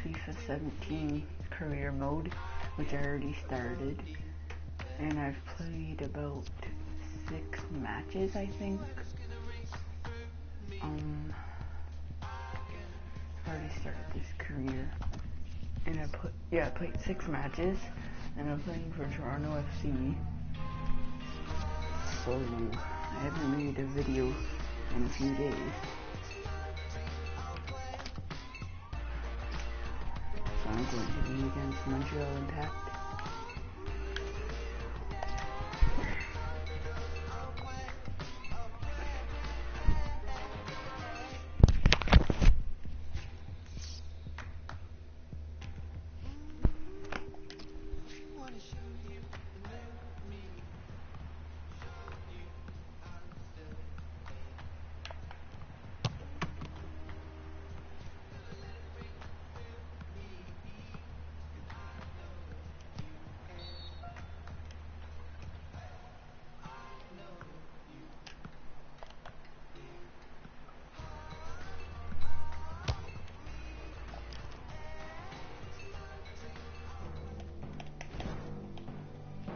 FIFA 17 career mode, which I already started, and I've played about 6 matches, I think. I already started this career, and I played 6 matches, and I'm playing for Toronto FC. So I haven't made a video in a few days. So I'm going to be against Montreal Impact.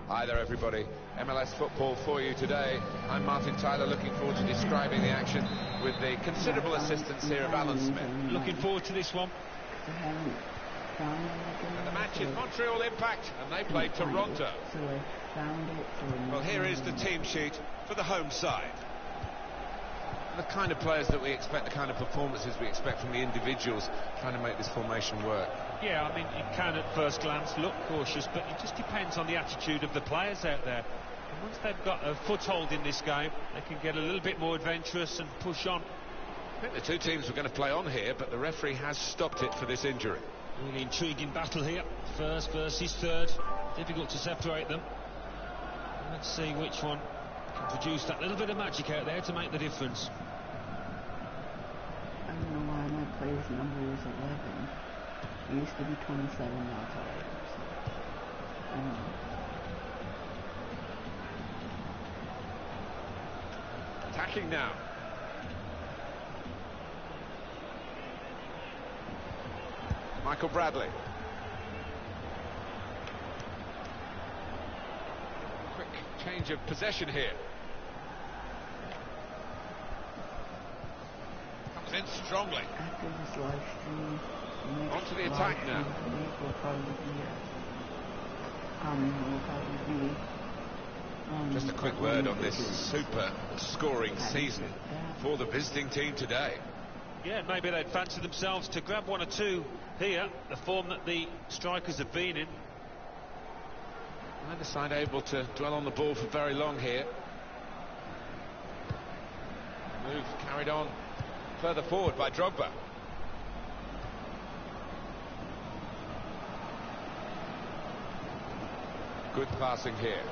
Hi there everybody, MLS football for you today. I'm Martin Tyler, looking forward to describing the action with the considerable assistance here of Alan Smith. Looking forward to this one. And the match is Montreal Impact, and they play Toronto. Well, here is the team sheet for the home side. The kind of players that we expect, the kind of performances we expect from the individuals trying to make this formation work. Yeah, I mean, it can at first glance look cautious, but it just depends on the attitude of the players out there. And once they've got a foothold in this game, they can get a little bit more adventurous and push on. I think the two teams were going to play on here, but the referee has stopped it for this injury. Really intriguing battle here. First versus third. Difficult to separate them. Let's see which one can produce that little bit of magic out there to make the difference. I don't know why my player's number is 11. It used to be 27, now it's 11. So, I don't know. Attacking now. Michael Bradley. Quick change of possession here. Comes in strongly. After this live stream, On to the attack now. Will probably be, Just a quick word on this super scoring season for the visiting team today. Yeah, maybe they'd fancy themselves to grab 1 or 2 here, the form that the strikers have been in. Neither side able to dwell on the ball for very long here. Move carried on further forward by Drogba. Good passing here.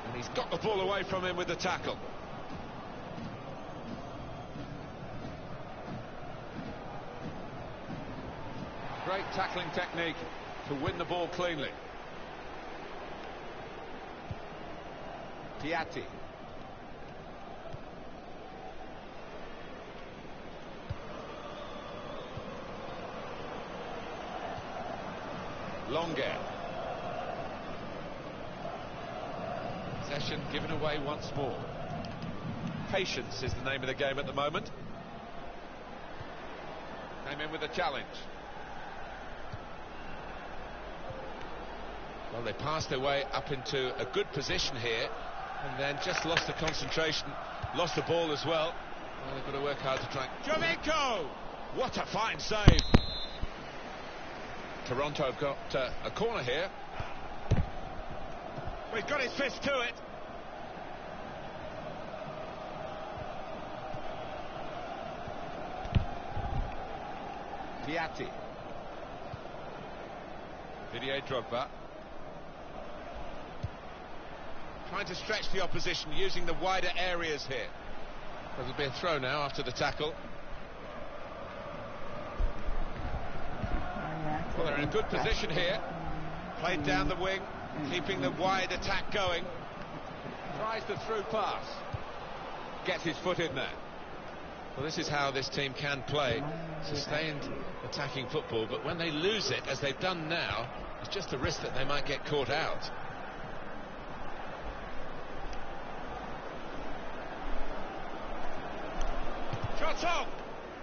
And he's got the ball away from him with the tackle. Great tackling technique to win the ball cleanly. Piatti. Longuer. Possession given away once more. Patience is the name of the game at the moment. Came in with a challenge. Well, they passed their way up into a good position here, and then just lost the concentration, lost the ball as well. Well, they've got to work hard to try. Jovinko! What a fine save! Toronto have got a corner here. Well, he's got his fist to it. Piatti. Didier Drogba. Trying to stretch the opposition, using the wider areas here. There'll be a throw now after the tackle. Well, they're in a good position here. Played down the wing, keeping the wide attack going. Tries the through pass. Gets his foot in there. Well, this is how this team can play, sustained attacking football, but when they lose it, as they've done now, it's just a risk that they might get caught out. Shots on!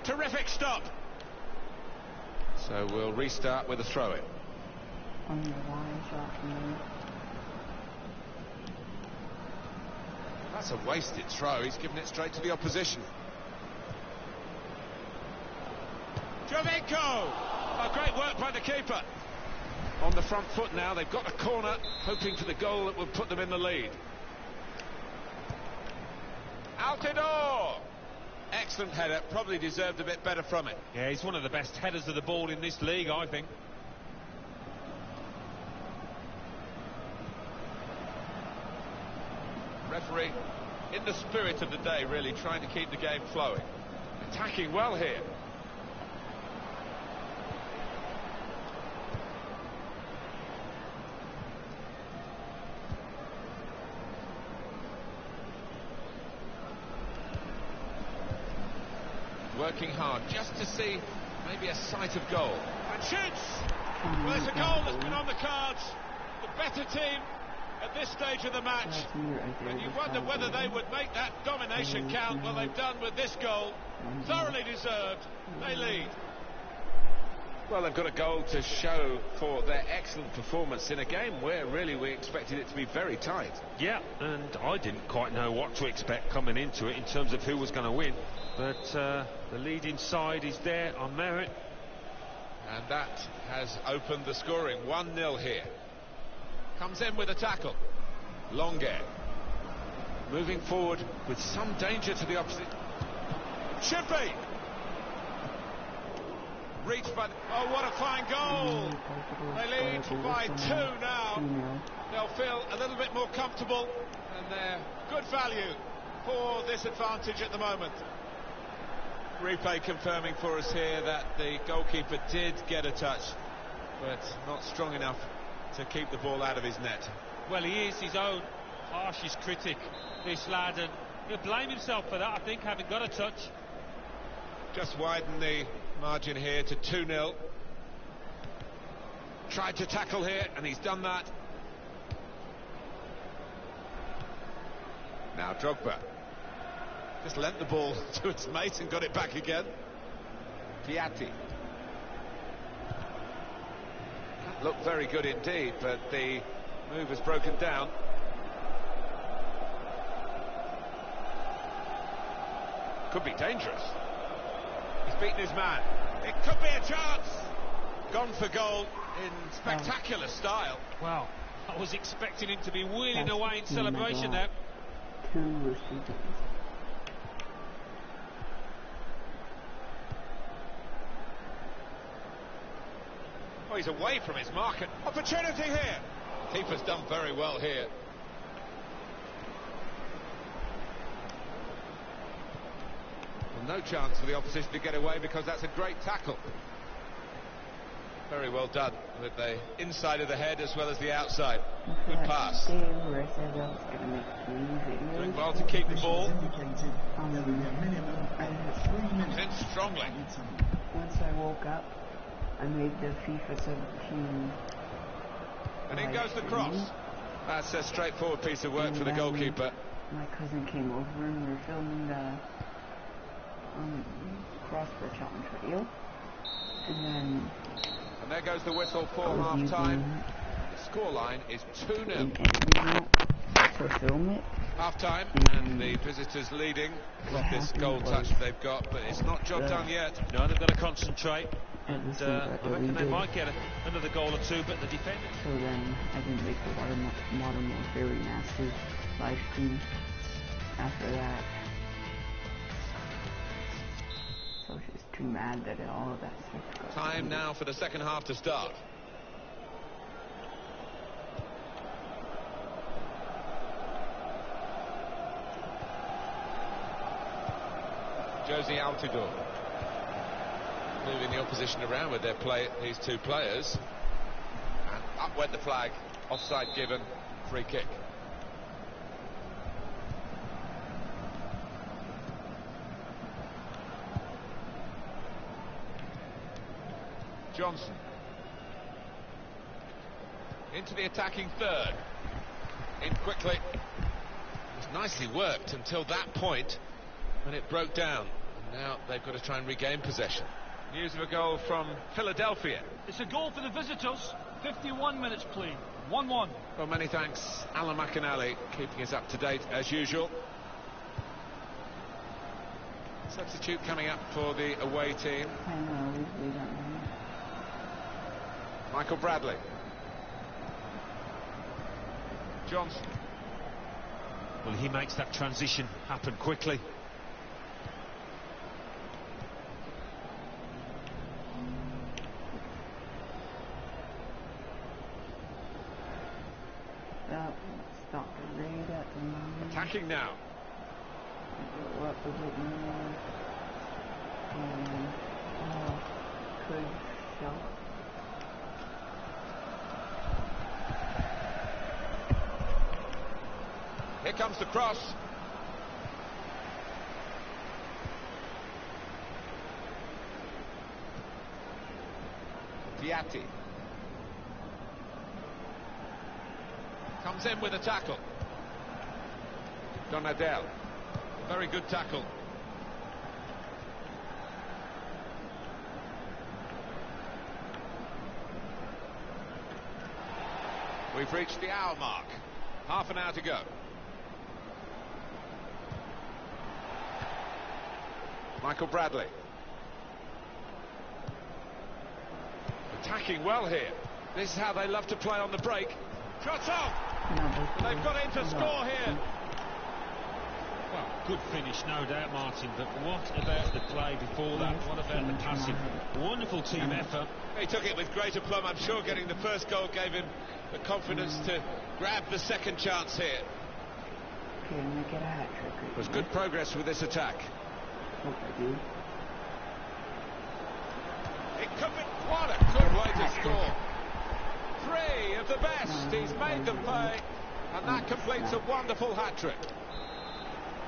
Terrific stop! So we'll restart with a throw-in. On the line shot from me. That's a wasted throw. He's given it straight to the opposition. Jovinko! Oh, great work by the keeper. On the front foot now, they've got a corner, hoping for the goal that will put them in the lead. Altidore! Excellent header, probably deserved a bit better from it. Yeah, he's one of the best headers of the ball in this league, I think. Referee, in the spirit of the day, really trying to keep the game flowing. Attacking well here. Working hard just to see maybe a sight of goal. And shoots! Well, it's a goal that's been on the cards. The better team at this stage of the match. And you wonder whether they would make that domination count. Well, they've done with this goal. Thoroughly deserved. They lead. Well, they've got a goal to show for their excellent performance in a game where really we expected it to be very tight. Yeah, and I didn't quite know what to expect coming into it in terms of who was going to win. But the leading side is there on merit. And that has opened the scoring. 1-0 here. Comes in with a tackle. Longuet. Moving forward with some danger to the opposite. Should be! Reached by... Oh, what a fine goal! They lead by 2 now. They'll feel a little bit more comfortable, and they're good value for this advantage at the moment. Replay confirming for us here that the goalkeeper did get a touch, but not strong enough to keep the ball out of his net. Well, he is his own harshest critic, this lad, and he'll blame himself for that, I think, having got a touch. Just widen the margin here to 2-0. Tried to tackle here, and he's done that. Now Drogba. Just lent the ball to its mate and got it back again. Piatti. Looked very good indeed, but the move has broken down. Could be dangerous. He's beaten his man. It could be a chance. Gone for goal in spectacular style. Wow, I was expecting him to be wheeling away in celebration there. Oh, he's away from his market. Opportunity here. Keeper's done very well here. Well, no chance for the opposition to get away because that's a great tackle. Very well done with the inside of the head as well as the outside. Good pass. Doing well to keep the ball. In strongly. Once I woke up, I made the FIFA 17. And in goes the cross. That's a straightforward piece of work for the goalkeeper. My cousin came over and we were filming the crossbar challenge video. And there goes the whistle for half-time. The scoreline is 2-0. To film it. Half-time, and the visitors leading with this goal touch they've got, but it's not job done yet. No, they've got to concentrate. And I reckon they might get another goal or two, but the defenders... So then I didn't make the Modern Warfare Remastered live stream after that. So I was just too mad that all of that stuff got Time now for the second half to start. Josie Altidore moving the opposition around with these two players, and up went the flag. Offside given, free kick. Johnson. Into the attacking third. In quickly. It was nicely worked until that point when it broke down. And now they've got to try and regain possession. News of a goal from Philadelphia. It's a goal for the visitors. 51 minutes played. 1-1. Well, many thanks, Alan McInally, keeping us up to date as usual. Substitute coming up for the away team. Michael Bradley. Johnson. Well, he makes that transition happen quickly. Stop the raid at the moment. Attacking now. Go up a bit more. And, good shot. Here comes the cross. Piatti. Comes in with a tackle. Donadell. Very good tackle. We've reached the hour mark. Half an hour to go. Michael Bradley. Attacking well here. This is how they love to play on the break. Shots off! They've got in to score here. Well, good finish, no doubt, Martin, but what about the play before that? What about the passing? Wonderful team effort. He took it with great aplomb. I'm sure getting the first goal gave him the confidence to grab the second chance here. Make it a hat trick. It was good progress with this attack. Hope I do. It could be... What a good way to score. Three of the best. He's made them pay, and that completes a wonderful hat-trick.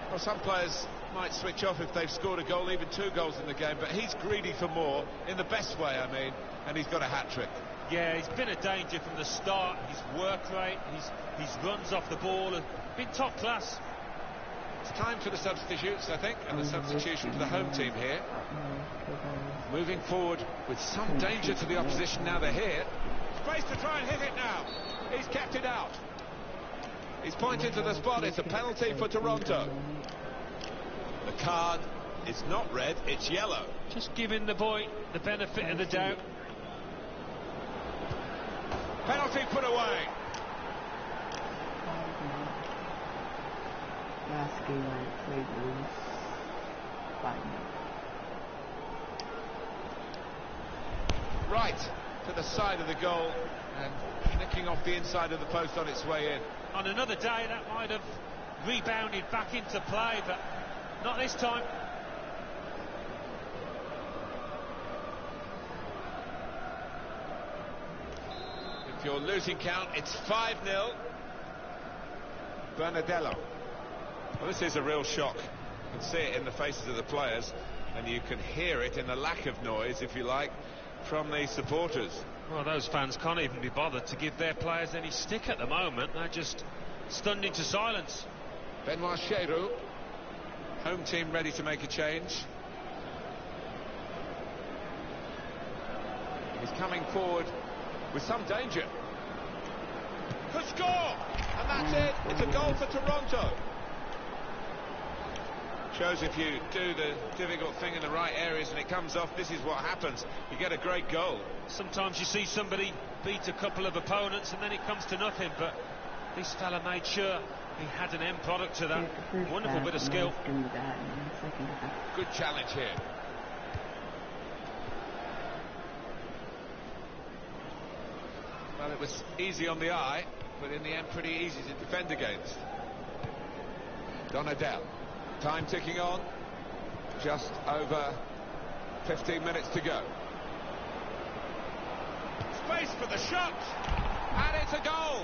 Well, some players might switch off if they've scored a goal, even 2 goals in the game, but he's greedy for more, in the best way, I mean, and he's got a hat-trick. Yeah, he's been a danger from the start. His work rate, his runs off the ball have been top class. It's time for the substitutes, I think, and the substitution for the home team here. Moving forward with some danger to the opposition now they're here. Space to try and hit it now. He's kept it out. He's pointing to the spot. It's a penalty for Toronto. The card is not red, it's yellow. Just giving the boy the benefit of the doubt. Penalty put away. Last game I played was 5-0. Right to the side of the goal and nicking off the inside of the post on its way in. On another day that might have rebounded back into play, but not this time. If you're losing count, it's 5-0. Bernadello. Well, this is a real shock. You can see it in the faces of the players, and you can hear it in the lack of noise, if you like, from the supporters. Well, those fans can't even be bothered to give their players any stick at the moment. They're just stunned into silence. Benoit Cheyrou, home team ready to make a change. He's coming forward with some danger. Could score! And that's it. It's a goal for Toronto. Shows if you do the difficult thing in the right areas and it comes off, this is what happens. You get a great goal. Sometimes you see somebody beat a couple of opponents and then it comes to nothing, but this fella made sure he had an end product to that. Wonderful bit of skill. Good challenge here. Well, it was easy on the eye, but in the end pretty easy to defend against. Donadell. Time ticking on. Just over 15 minutes to go. Space for the shot. And it's a goal.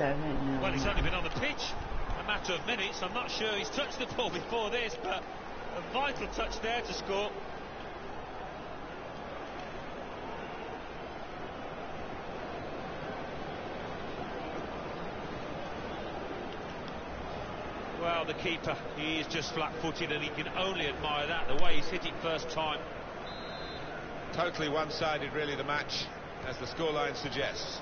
Well, he's only been on the pitch a matter of minutes. I'm not sure he's touched the ball before this, but a vital touch there to score. Well, the keeper, he is just flat-footed, and he can only admire that, the way he's hit it first time. Totally one-sided, really, the match, as the scoreline suggests.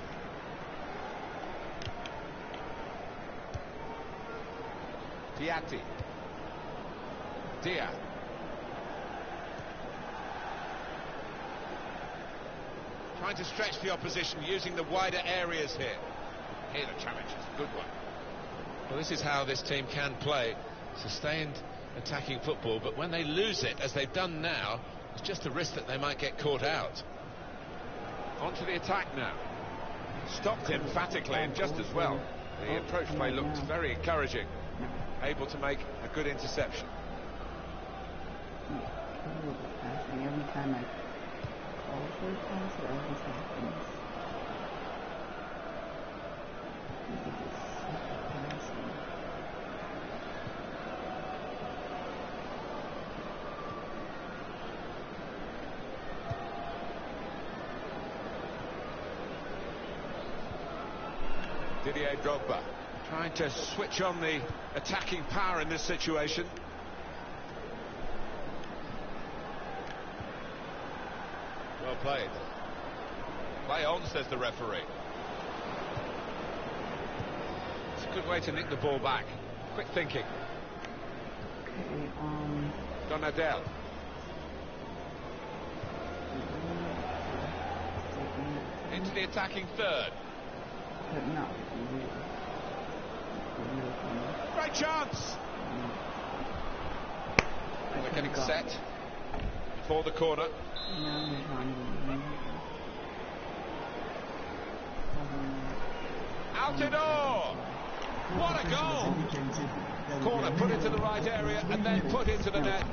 Piatti. Dia. Trying to stretch the opposition, using the wider areas here. Here the challenge is a good one. Well, this is how this team can play. Sustained attacking football, but when they lose it, as they've done now, it's just a risk that they might get caught out. On to the attack now. Stopped emphatically and just as well. The approach play looked very encouraging. Able to make a good interception. Every time I call for a pass, it always happens. Didier Drogba trying to switch on the attacking power in this situation. Well played. Play on, says the referee. It's a good way to nick the ball back. Quick thinking. Donadel. Into the attacking third. No. Great chance! Well, they're getting set for the corner. Altidore! What a goal! Corner put into the right area and then put into the net.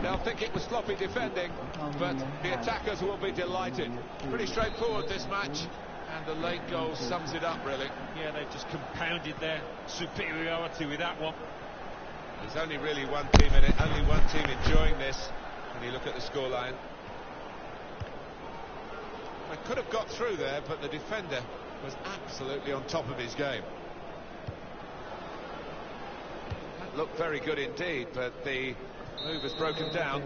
They'll think it was sloppy defending, but the attackers will be delighted. Pretty straightforward, this match. And the late goal sums it up, really. Yeah, they've just compounded their superiority with that one. There's only really one team in it, only one team enjoying this when you look at the scoreline. They could have got through there, but the defender was absolutely on top of his game. That looked very good indeed, but the move has broken down.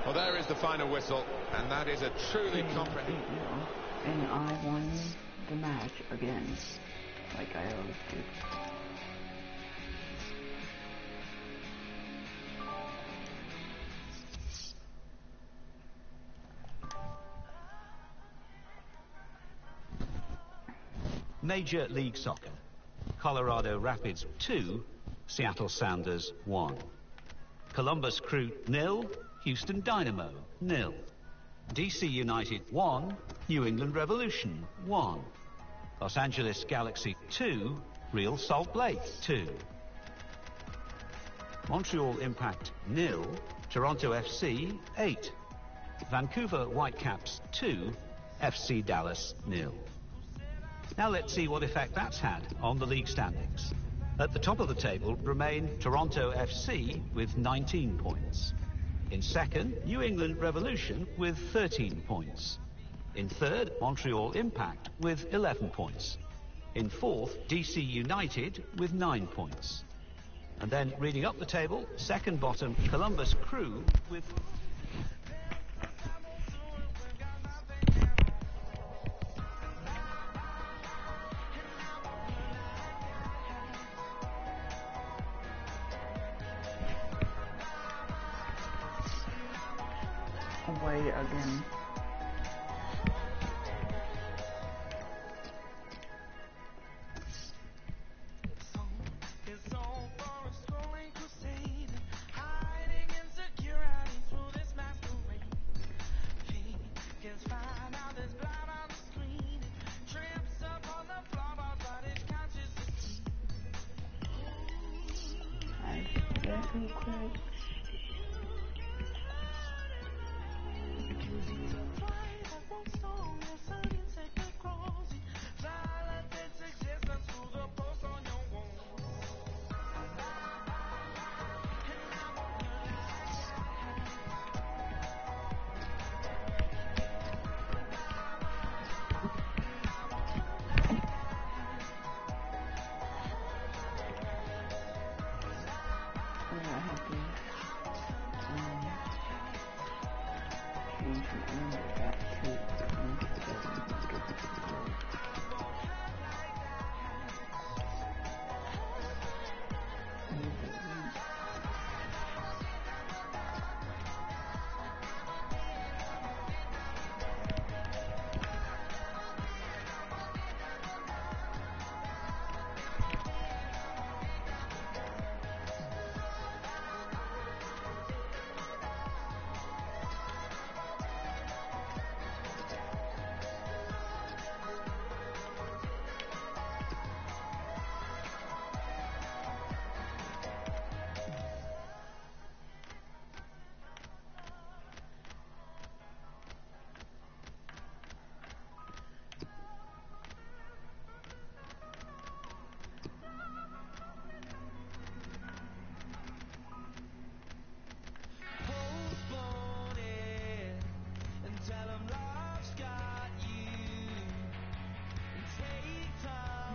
Well, there is the final whistle, and that is a truly comprehensive... And I won the match again, like I always do. Major League Soccer. Colorado Rapids 2, Seattle Sounders 1. Columbus Crew 0, Houston Dynamo 0. DC United 1, New England Revolution 1. Los Angeles Galaxy 2, Real Salt Lake 2. Montreal Impact 0, Toronto FC 8. Vancouver Whitecaps 2, FC Dallas 0. Now let's see what effect that's had on the league standings. At the top of the table remain Toronto FC with 19 points. In second, New England Revolution with 13 points. In third, Montreal Impact with 11 points. In fourth, DC United with 9 points. And then, reading up the table, second bottom, Columbus Crew with... Away again. Real quick.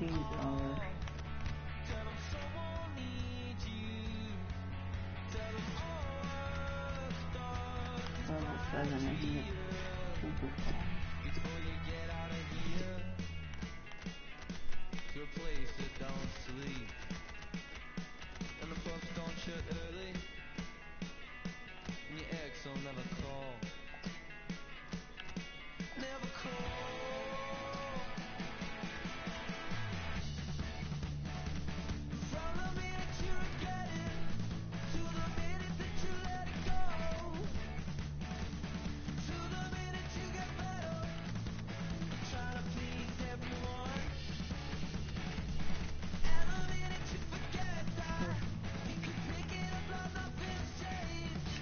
these are level 7, I can get super fast. To a place that don't sleep, and the folks don't shut early, and your ex will never call. Never call. From the minute you regret it, to the minute that you let it go, to the minute you get better, trying to please everyone. And the minute you forget that, you can pick it up like nothing's changed.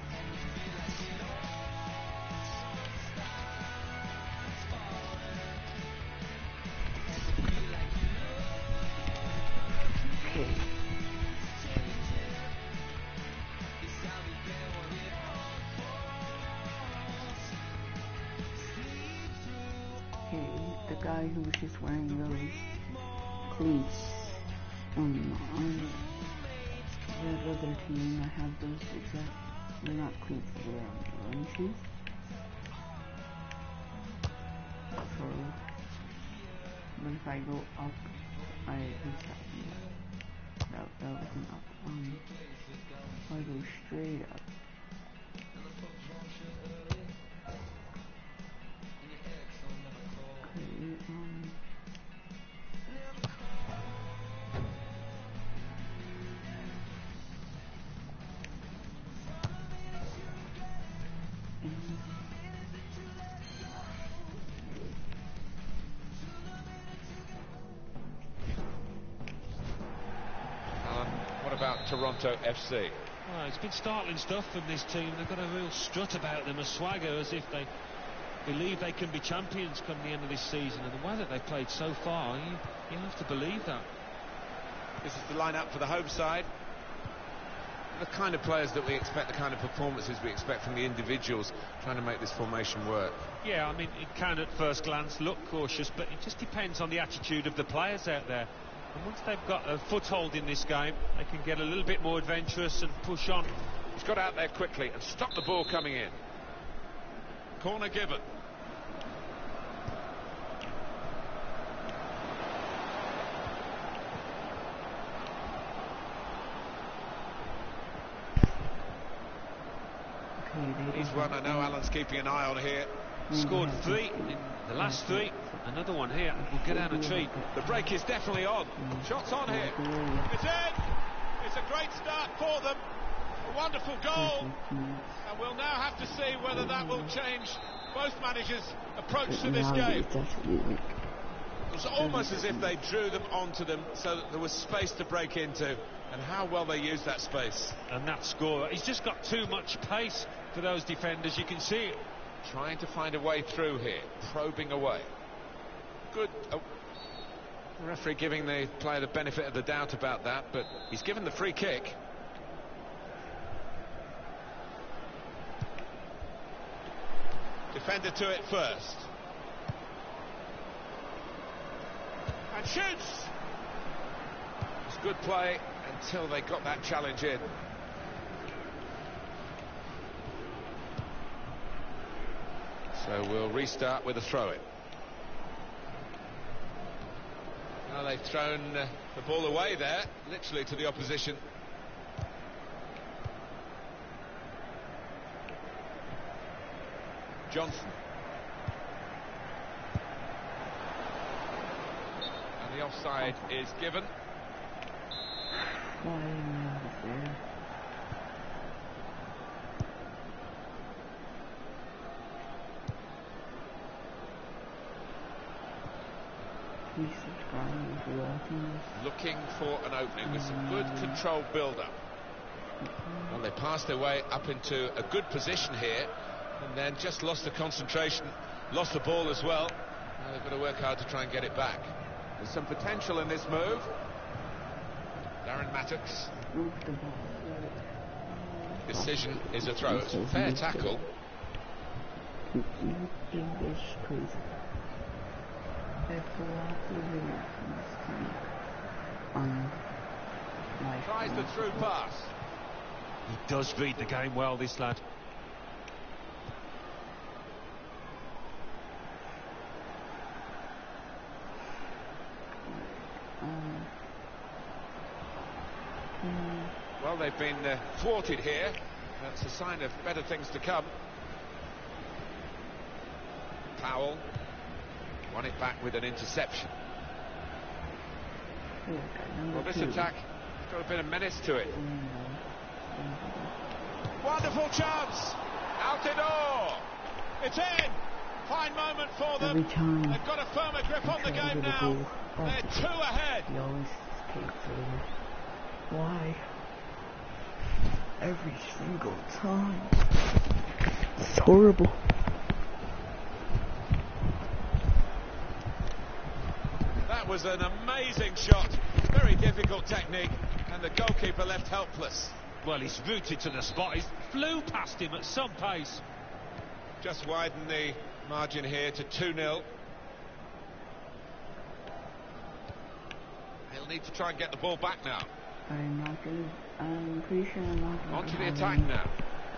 And you feel like it all starts falling. And you feel like you look Okay. changing. It's how we bear when it all falls. Sleep through all Okay, the guy who was just wearing those cleats on the other team, I have those exact, they're not cleats, they're running shoes. So, but if I go up, I reset that wasn't up. If I go straight up, Alan, what about Toronto FC? Well, it's been startling stuff from this team. They've got a real strut about them, a swagger, as if they believe they can be champions come the end of this season. And the way that they've played so far, you have to believe that. This is the lineup for the home side. The kind of players that we expect, the kind of performances we expect from the individuals trying to make this formation work. Yeah, I mean, it can at first glance look cautious, but it just depends on the attitude of the players out there. And once they've got a foothold in this game, they can get a little bit more adventurous and push on. He's got out there quickly and stopped the ball coming in. Corner given. He's one I know Alan's keeping an eye on here. Scored 3 in the last 3. Another one here will get down a treat. The break is definitely on. Shots on here. It's in. It's a great start for them. A wonderful goal. And we'll now have to see whether that will change both managers' approach to this game. It was almost as if they drew them onto them so that there was space to break into. And how well they used that space. And that scorer, he's just got too much pace for those defenders, you can see it. Trying to find a way through here, probing away. Good. Oh. The referee giving the player the benefit of the doubt about that, but he's given the free kick. Defender to it first. And shoots! It's good play until they got that challenge in. So we'll restart with a throw-in. Well, they've thrown the ball away there, literally to the opposition. Johnson. And the offside is given. Looking for an opening with some good controlled build-up. Well, they passed their way up into a good position here and then just lost the concentration, lost the ball as well. Now they've got to work hard to try and get it back. There's some potential in this move. Darren Mattocks. Decision is a throw. It's a fair tackle. Tries the through pass. He does read the game well, this lad. Well, they've been thwarted here. That's a sign of better things to come. Powell won it back with an interception. Well, this attack has got a bit of menace to it. Wonderful chance! Out the door! It's in! Fine moment for them. They've got a firmer grip on the game now. They're 2 ahead. He always escapes over. Why? Every single time. It's horrible. That was an amazing shot. Very difficult technique, and the goalkeeper left helpless. Well, he's rooted to the spot. He flew past him at some pace. Just widen the margin here to 2-0. He'll need to try and get the ball back now. I'm pretty sure I'm not On to the attack now.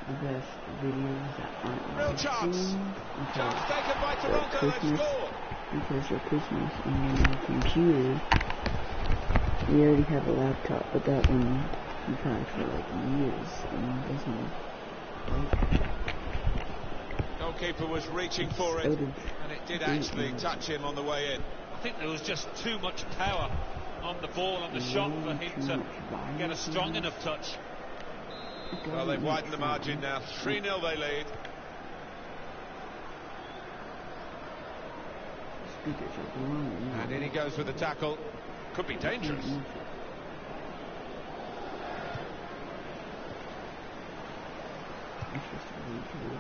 The best videos that aren't Real chance. Chance taken by Toronto. They've scored. Because for Christmas and then computer, we already have a laptop, but that one we've had for like years and doesn't work. Goalkeeper was reaching for it, and it did actually touch him on the way in. I think there was just too much power on the ball, on the shot, for him to get a strong enough touch. Well, they've widened the margin now. 3-0 they lead. And in he goes with the tackle. Could be dangerous.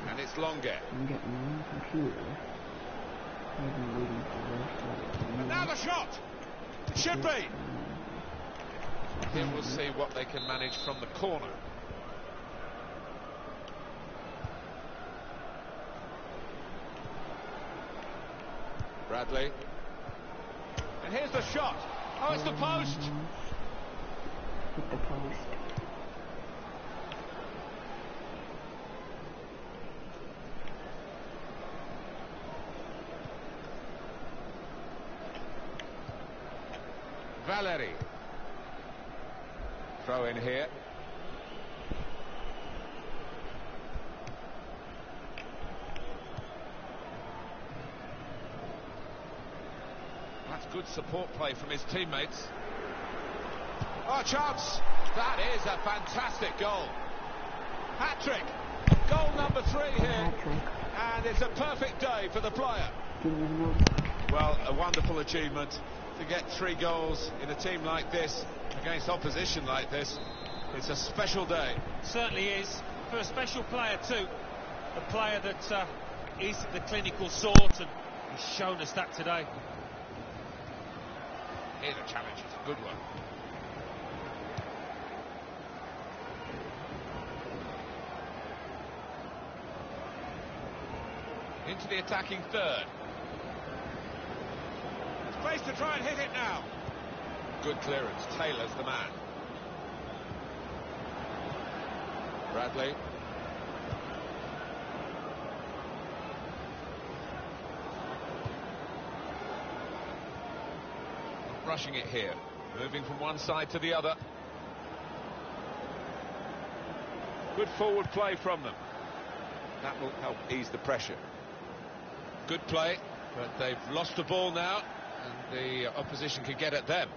And it's Longe. I'm getting my own computer. I've been waiting for And now the shot! It should be! Here we'll see what they can manage from the corner. Bradley. And here's the shot. Oh, it's the post. Hit the post. Valeri. Throw in here. That's good support play from his teammates. Oh, chance! That is a fantastic goal. Hat-trick. Goal number 3 here. And it's a perfect day for the player. Well, a wonderful achievement to get 3 goals in a team like this, against opposition like this. It's a special day. Certainly is. For a special player too. A player that is the clinical sort, and he's shown us that today. Here's a challenge. It's a good one. Into the attacking third. Space to try and hit it now. Good clearance. Taylor's the man. Bradley. Rushing it here. Moving from one side to the other. Good forward play from them. That will help ease the pressure. Good play, but they've lost the ball now, and the opposition can get at them.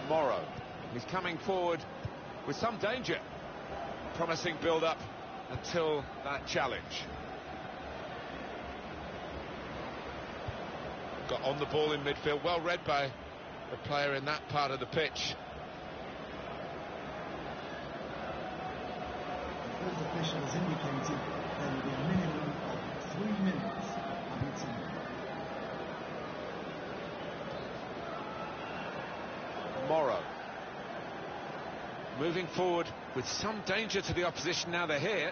Morrow, he's coming forward with some danger. Promising build-up until that challenge. Got on the ball in midfield, well read by the player in that part of the pitch. As officials indicated, there will be a minimum of 3 minutes of added time. tomorrow. Moving forward with some danger to the opposition now they're here.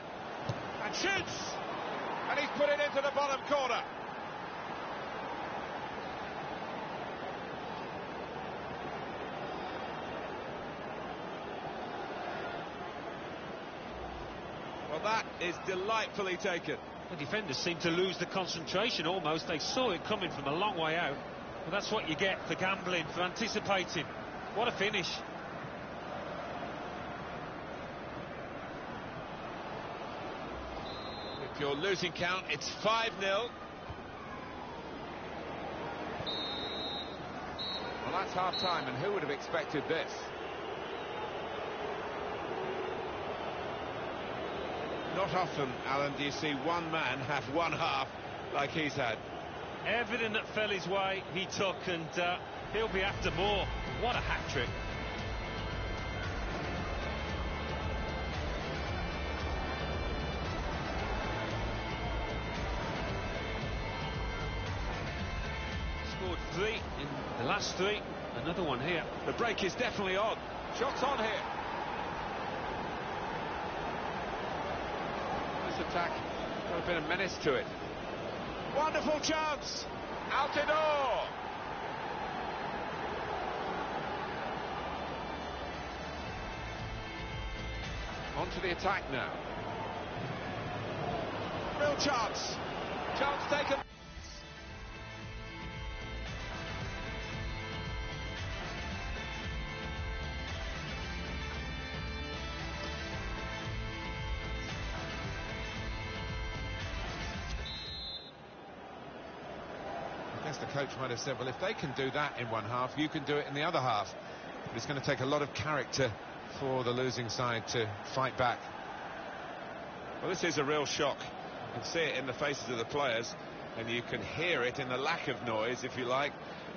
And shoots! And he's put it into the bottom corner. Well, that is delightfully taken. The defenders seem to lose the concentration almost. They saw it coming from a long way out. Well, that's what you get for gambling, for anticipating. What a finish. If you're losing count, it's 5-0. Well, that's half-time, and who would have expected this? Not often, Alan, do you see one man have one half like he's had. Everything that fell his way, he took, and he'll be after more. What a hat-trick. Scored 3 in the last 3. Another one here. The break is definitely on. Shots on here. Attack, got a bit of menace to it. Wonderful chance, Altidore. On to the attack now. Real chance taken. The coach might have said, well, if they can do that in one half, you can do it in the other half. But it's going to take a lot of character for the losing side to fight back. Well, this is a real shock. You can see it in the faces of the players, and you can hear it in the lack of noise, if you like,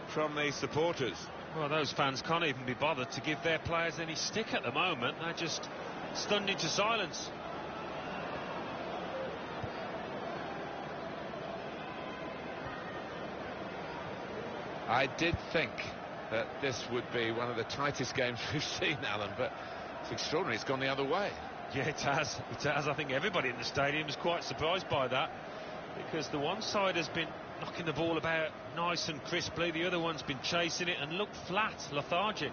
from the supporters. Well, those fans can't even be bothered to give their players any stick at the moment. They're just stunned into silence. I did think that this would be one of the tightest games we've seen, Alan, but it's extraordinary. It's gone the other way. Yeah, it has. It has. I think everybody in the stadium is quite surprised by that, because the one side has been knocking the ball about nice and crisply. The other one's been chasing it and looked flat, lethargic.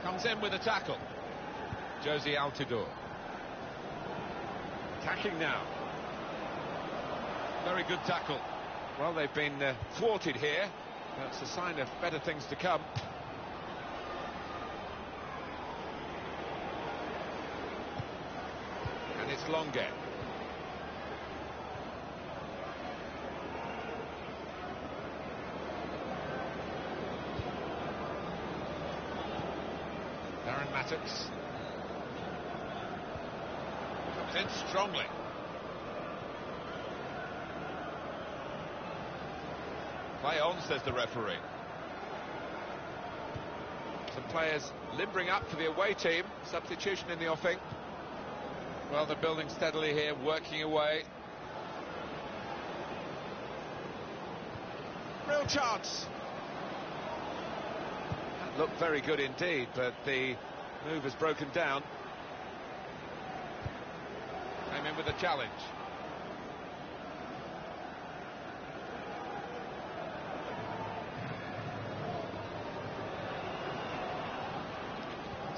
Comes in with a tackle. Josie Altidore. Attacking now. Very good tackle. Well, they've been thwarted here. That's a sign of better things to come. And it's Longuet. Darren Mattocks. Comes in strongly. Play on, says the referee. Some players limbering up for the away team. Substitution in the offing. Well, they're building steadily here, working away. Real chance. That looked very good indeed, but the move has broken down. Came in with a challenge.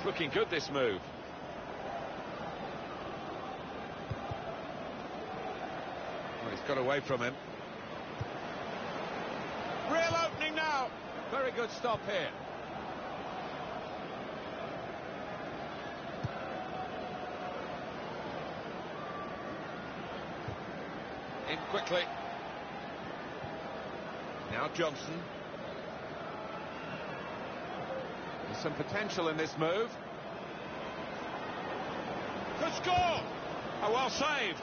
Looking good, this move. Well, he's got away from him. Real opening now. Very good stop here. In quickly. Now Johnson. There's some potential in this move. Could score! Oh, well saved.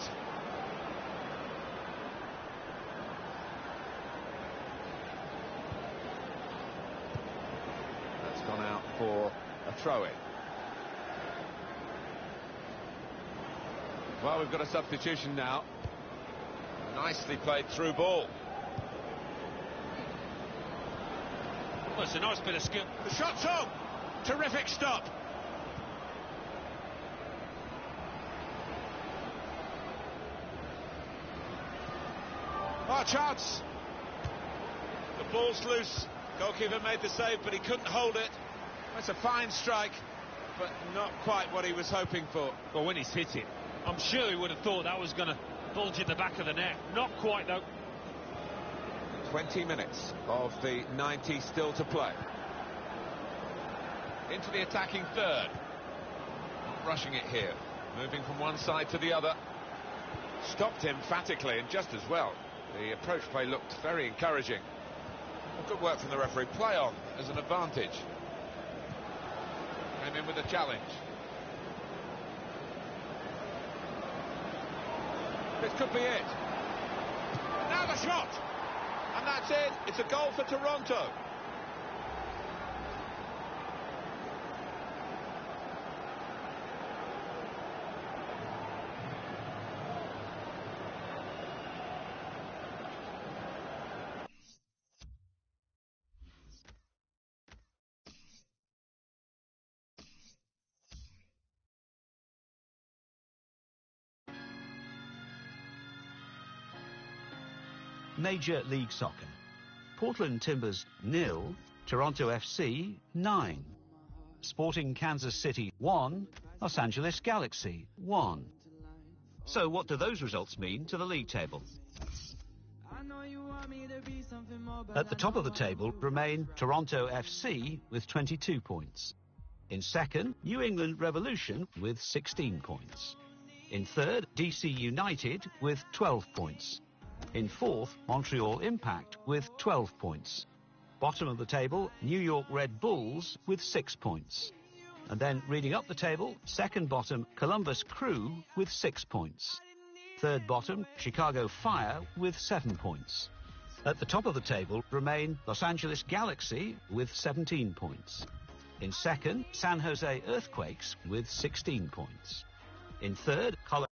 That's gone out for a throw-in. Well, we've got a substitution now. Nicely played through ball. That's a nice bit of skill. The shot's on. Terrific stop. Oh, chance. The ball's loose. Goalkeeper made the save, but he couldn't hold it. That's a fine strike, but not quite what he was hoping for. Well, when he's hit it, I'm sure he would have thought that was going to bulge in the back of the net. Not quite, though. 20 minutes of the 90 still to play. Into the attacking third. Not rushing it here. Moving from one side to the other. Stopped emphatically and just as well. The approach play looked very encouraging. Well, good work from the referee. Play on as an advantage. Came in with a challenge. This could be it. Now the shot! And that's it. It's a goal for Toronto. Major League Soccer. Portland Timbers 0, Toronto FC 9. Sporting Kansas City 1, Los Angeles Galaxy 1. So what do those results mean to the league table? At the top of the table remain Toronto FC with 22 points. In second, New England Revolution with 16 points. In third, DC United with 12 points. In fourth, Montreal Impact with 12 points. Bottom of the table, New York Red Bulls with 6 points. And then reading up the table, second bottom, Columbus Crew with 6 points. Third bottom, Chicago Fire with 7 points. At the top of the table remain Los Angeles Galaxy with 17 points. In second, San Jose Earthquakes with 16 points. In third, Colorado